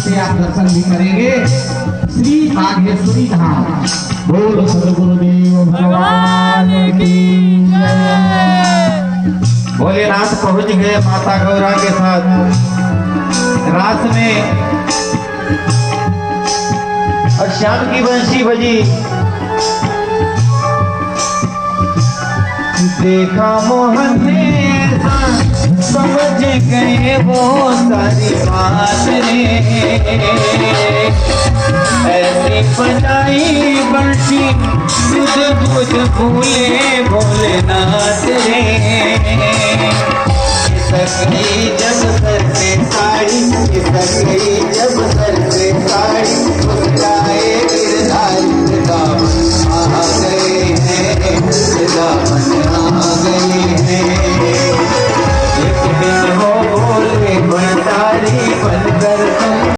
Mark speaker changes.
Speaker 1: से आप दर्शन भी करेंगे श्री बागेश्वरी धाम। बोल सदगुरुदेव भगवान की जय। भोलेनाथ पहुंच गए माता गौरा के साथ रात में, और श्याम की बंशी बजी। देखा मोहन समझ गए वो सारी बात रे, ऐसी बजाई बंशी बुध बुध भूले भोलेनाथ रे। सकरी जब सर पे साड़ी, सकरी